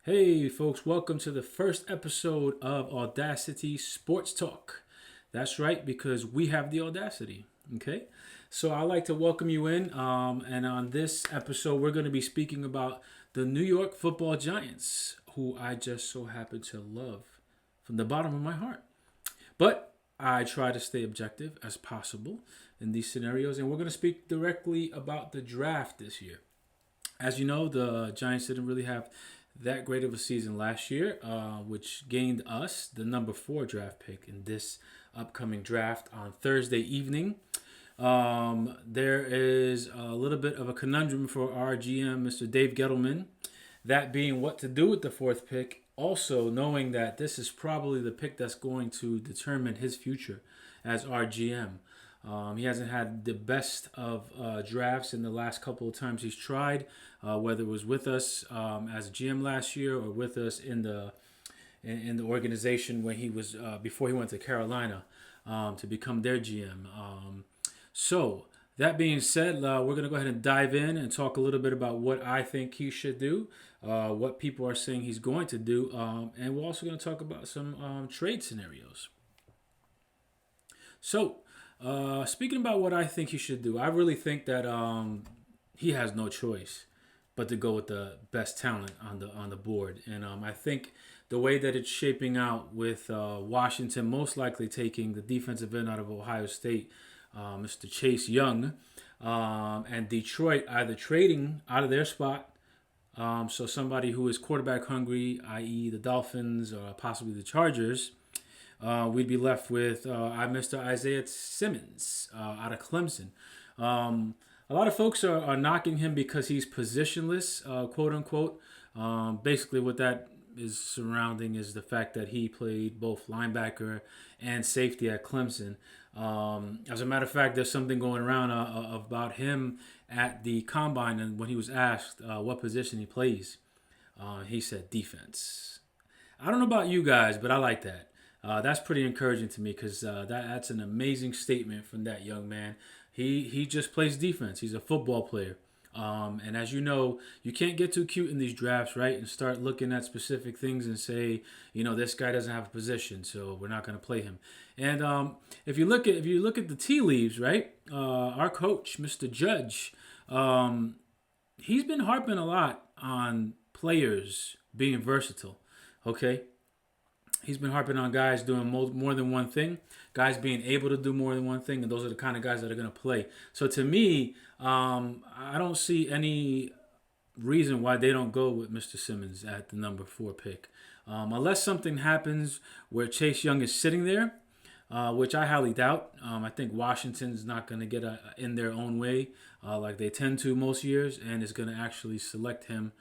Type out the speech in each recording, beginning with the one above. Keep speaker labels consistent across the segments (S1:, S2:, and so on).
S1: Hey, folks, welcome to the first episode of Audacity Sports Talk. That's right, because we have the audacity. Okay, so I'd like to welcome you in. And on this episode, we're going to be speaking about the New York Football Giants, who I just so happen to love from the bottom of my heart. But I try to stay objective as possible in these scenarios, and we're going to speak directly about the draft this year. As you know, the Giants didn't really have that great of a season last year, which gained us the number 4 draft pick in this upcoming draft on Thursday evening. There is a little bit of a conundrum for our GM, Mr. Dave Gettleman, that being what to do with the 4th pick. Also, knowing that this is probably the pick that's going to determine his future as our GM. He hasn't had the best of drafts in the last couple of times he's tried, whether it was with us as a GM last year or with us in the organization when he was before he went to Carolina to become their GM. So that being said, we're gonna go ahead and dive in and talk a little bit about what I think he should do, what people are saying he's going to do, and we're also going to talk about some trade scenarios. So. Speaking about what I think he should do, I really think that he has no choice but to go with the best talent on the board, and I think the way that it's shaping out with Washington most likely taking the defensive end out of Ohio State, Mr. Chase Young, and Detroit either trading out of their spot. So somebody who is quarterback hungry, i.e., the Dolphins or possibly the Chargers, we'd be left with Mr. Isaiah Simmons out of Clemson. A lot of folks are knocking him because he's positionless, quote unquote. Basically, what that is surrounding is the fact that he played both linebacker and safety at Clemson. As a matter of fact, there's something going around about him at the combine, and when he was asked what position he plays, he said defense. I don't know about you guys, but I like that. That's pretty encouraging to me because that's an amazing statement from that young man. He just plays defense. He's a football player. And as you know, you can't get too cute in these drafts, right? And start looking at specific things and say, this guy doesn't have a position, so we're not going to play him. And if you look at the tea leaves, right? Our coach, Mr. Judge, he's been harping a lot on players being versatile. Okay, he's been harping on guys doing more than one thing, guys being able to do more than one thing, and those are the kind of guys that are going to play. So to me, I don't see any reason why they don't go with Mr. Simmons at the number 4 pick. Unless something happens where Chase Young is sitting there, which I highly doubt. I think Washington's not going to get in their own way like they tend to most years, and is going to actually select him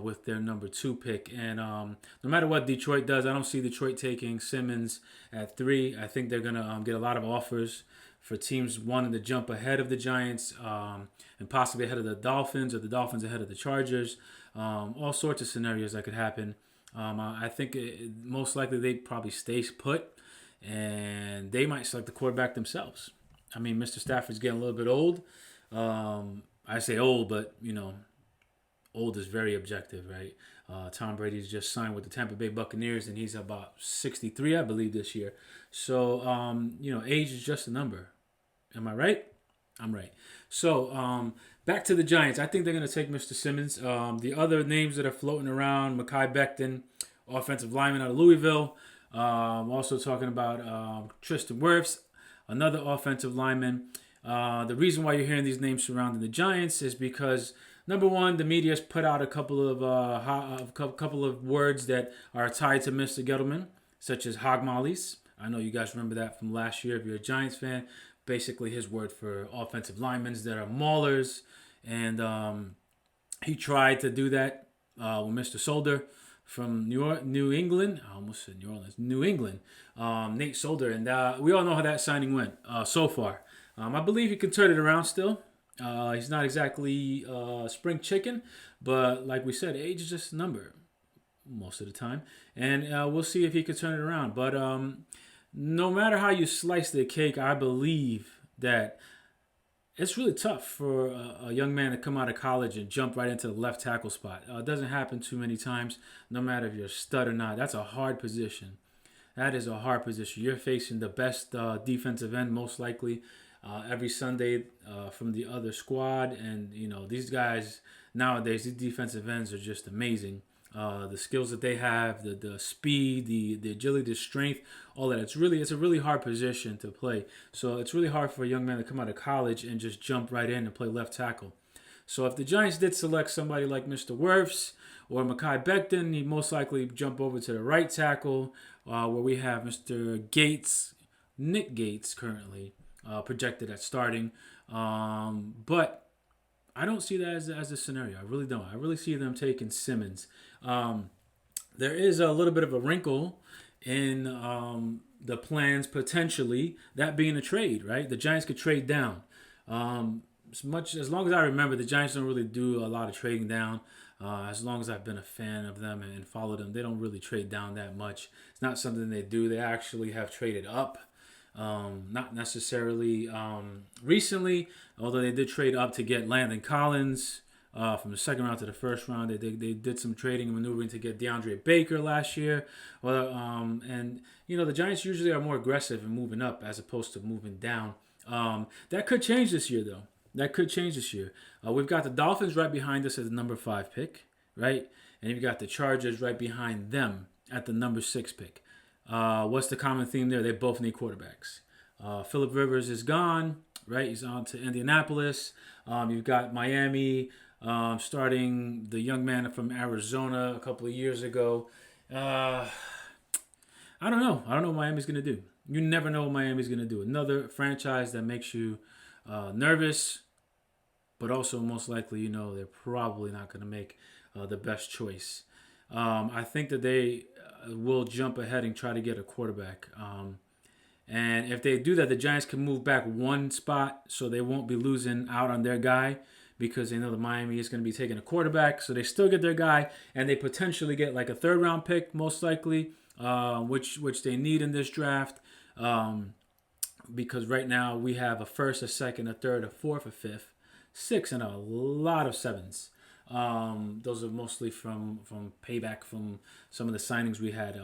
S1: with their number 2 pick. And no matter what Detroit does, I don't see Detroit taking Simmons at 3. I think they're going to get a lot of offers for teams wanting to jump ahead of the Giants and possibly ahead of the Dolphins, or the Dolphins ahead of the Chargers. All sorts of scenarios that could happen. I think most likely they probably stay put, and they might select the quarterback themselves. I mean, Mr. Stafford's getting a little bit old. I say old, but old is very objective, right? Tom Brady's just signed with the Tampa Bay Buccaneers, and he's about 63, I believe, this year. So, age is just a number. Am I right? I'm right. So, back to the Giants. I think they're going to take Mr. Simmons. The other names that are floating around, Mekhi Becton, offensive lineman out of Louisville. Also talking about Tristan Wirfs, another offensive lineman. The reason why you're hearing these names surrounding the Giants is because, number one, the media's put out a couple of words that are tied to Mr. Gettleman, such as hog mollies. I know you guys remember that from last year if you're a Giants fan. Basically, his word for offensive linemen that are maulers, and he tried to do that with Mr. Solder from New England. I almost said New Orleans. New England. Nate Solder, and we all know how that signing went so far. I believe he can turn it around still. He's not exactly spring chicken, but like we said, age is just a number most of the time. And we'll see if he can turn it around. But no matter how you slice the cake, I believe that it's really tough for a young man to come out of college and jump right into the left tackle spot. It doesn't happen too many times, no matter if you're a stud or not. That's a hard position. That is a hard position. You're facing the best defensive end, most likely, every Sunday from the other squad. And, these guys nowadays, these defensive ends are just amazing. The skills that they have, the speed, the agility, the strength, all that. It's a really hard position to play. So it's really hard for a young man to come out of college and just jump right in and play left tackle. So if the Giants did select somebody like Mr. Wirfs or Mekhi Becton, he'd most likely jump over to the right tackle, where we have Mr. Gates, Nick Gates, currently projected at starting. But I don't see that as a scenario. I really don't. I really see them taking Simmons. There is a little bit of a wrinkle in the plans potentially, that being a trade, right? The Giants could trade down. As long as I remember, the Giants don't really do a lot of trading down. As long as I've been a fan of them and followed them, they don't really trade down that much. It's not something they do. They actually have traded up. Not necessarily recently, although they did trade up to get Landon Collins from the second round to the first round. They did some trading and maneuvering to get DeAndre Baker last year. And the Giants usually are more aggressive in moving up as opposed to moving down. That could change this year, though. That could change this year. We've got the Dolphins right behind us at the number 5 pick, right? And you've got the Chargers right behind them at the number 6 pick. What's the common theme there? They both need quarterbacks. Phillip Rivers is gone, right? He's on to Indianapolis. You've got Miami starting the young man from Arizona a couple of years ago. I don't know. I don't know what Miami's going to do. You never know what Miami's going to do. Another franchise that makes you nervous, but also most likely, they're probably not going to make the best choice. I think that they will jump ahead and try to get a quarterback. And if they do that, the Giants can move back one spot so they won't be losing out on their guy because they know that Miami is going to be taking a quarterback. So they still get their guy, and they potentially get like a third-round pick, most likely, which they need in this draft. Because right now we have a first, a second, a third, a fourth, a fifth, 6, and a lot of 7s. Those are mostly from payback from some of the signings we had,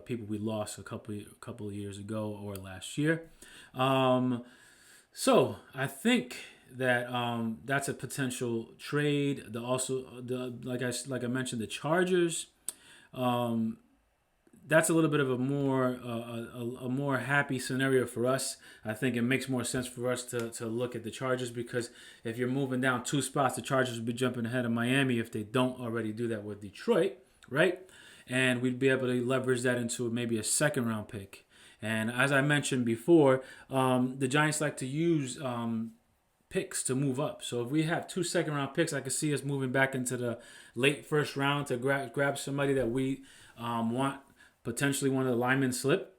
S1: people we lost a couple of years ago or last year. So I think that that's a potential trade. Like I mentioned, the Chargers. That's a little bit of a more happy scenario for us. I think it makes more sense for us to look at the Chargers because if you're moving down 2 spots, the Chargers would be jumping ahead of Miami if they don't already do that with Detroit, right? And we'd be able to leverage that into maybe a second-round pick. And as I mentioned before, the Giants like to use picks to move up. So if we have 2 second-round picks, I could see us moving back into the late first round to grab somebody that we want. Potentially one of the linemen slip.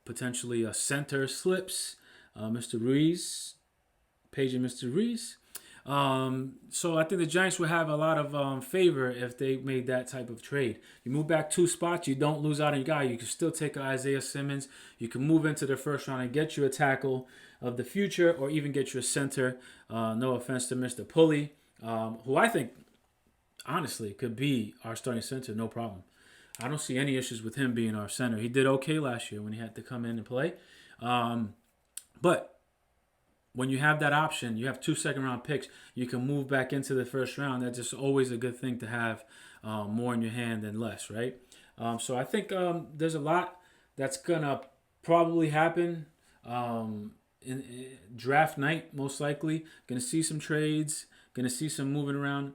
S1: Potentially a center slips. Mr. Ruiz. Paging Mr. Ruiz. So I think the Giants would have a lot of favor if they made that type of trade. You move back 2 spots. You don't lose out on your guy. You can still take Isaiah Simmons. You can move into the first round and get you a tackle of the future or even get you a center. No offense to Mr. Pulley, who I think, honestly, could be our starting center. No problem. I don't see any issues with him being our center. He did okay last year when he had to come in and play. But when you have that option, you have 2 second-round picks, you can move back into the first round. That's just always a good thing to have more in your hand than less, right? So I think there's a lot that's going to probably happen in draft night, most likely. Going to see some trades, going to see some moving around.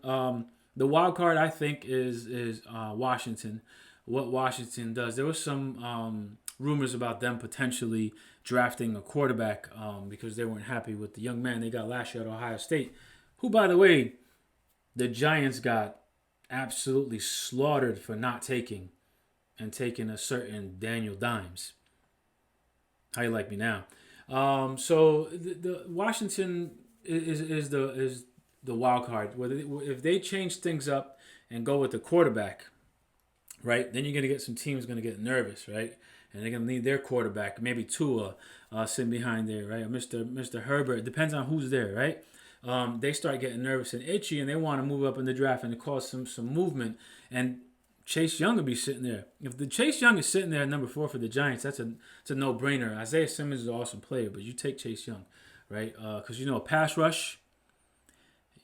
S1: The wild card, I think, is Washington. What Washington does. There was some rumors about them potentially drafting a quarterback because they weren't happy with the young man they got last year at Ohio State, who, by the way, the Giants got absolutely slaughtered for not taking a certain Daniel Dimes. How you like me now? So the Washington is the wild card. If they change things up and go with the quarterback, right, then you're going to get some teams going to get nervous, right? and they're gonna need their quarterback, maybe Tua, sitting behind there, right? Or Mr. Herbert. It depends on who's there, right? They start getting nervous and itchy, and they want to move up in the draft and to cause some movement. And Chase Young will be sitting there. If the Chase Young is sitting there at number 4 for the Giants, it's a no brainer. Isaiah Simmons is an awesome player, but you take Chase Young, right? Because pass rush.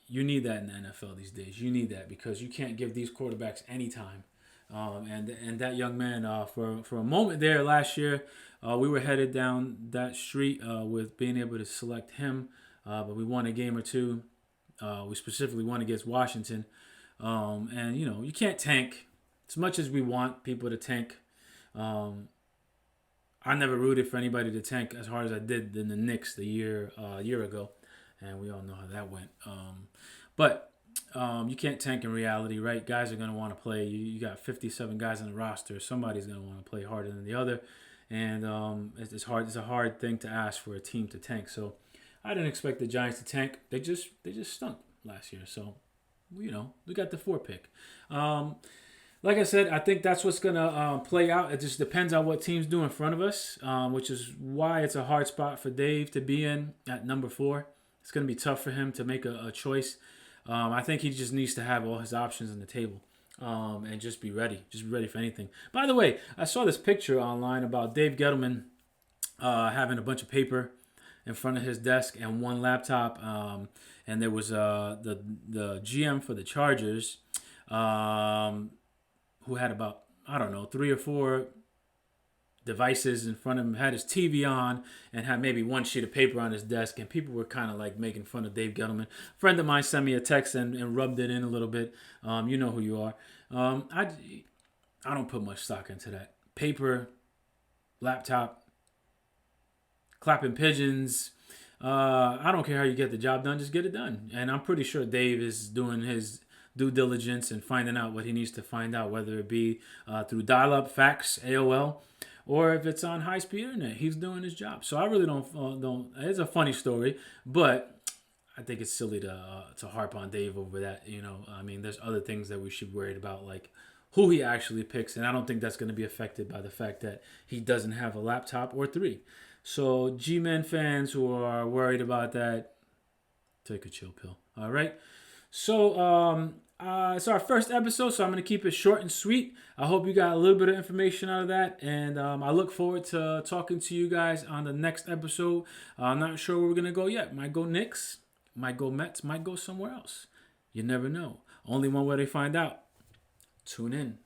S1: You need that in the NFL these days. You need that because you can't give these quarterbacks any time. And that young man, for a moment there last year, we were headed down that street with being able to select him, but we won a game or two. We specifically won against Washington, and you can't tank as much as we want people to tank. I never rooted for anybody to tank as hard as I did in the Knicks a year ago, and we all know how that went. But you can't tank in reality, right? Guys are going to want to play. You got 57 guys on the roster. Somebody's going to want to play harder than the other. And it's hard. It's a hard thing to ask for a team to tank. So I didn't expect the Giants to tank. They just stunk last year. So, we got the 4 pick. Like I said, I think that's what's going to play out. It just depends on what teams do in front of us, which is why it's a hard spot for Dave to be in at number 4. It's going to be tough for him to make a choice. I think he just needs to have all his options on the table and just be ready. Just be ready for anything. By the way, I saw this picture online about Dave Gettleman having a bunch of paper in front of his desk and one laptop. And there was the GM for the Chargers who had about, 3 or 4 devices in front of him, had his TV on, and had maybe one sheet of paper on his desk, and people were kind of like making fun of Dave Gettleman. A friend of mine sent me a text and rubbed it in a little bit. You know who you are. I don't put much stock into that. Paper, laptop, clapping pigeons. I don't care how you get the job done, just get it done. And I'm pretty sure Dave is doing his due diligence and finding out what he needs to find out, whether it be through dial-up, fax, AOL, or if it's on high-speed internet. He's doing his job. So I really don't. It's a funny story, but I think it's silly to harp on Dave over that. I mean, there's other things that we should be worried about, like who he actually picks, and I don't think that's going to be affected by the fact that he doesn't have a laptop or 3. So G-Men fans who are worried about that, take a chill pill. All right. So it's our first episode, so I'm going to keep it short and sweet. I hope you got a little bit of information out of that, and I look forward to talking to you guys on the next episode. I'm not sure where we're going to go yet. Might go Knicks, might go Mets, might go somewhere else. You never know. Only one way to find out. Tune in.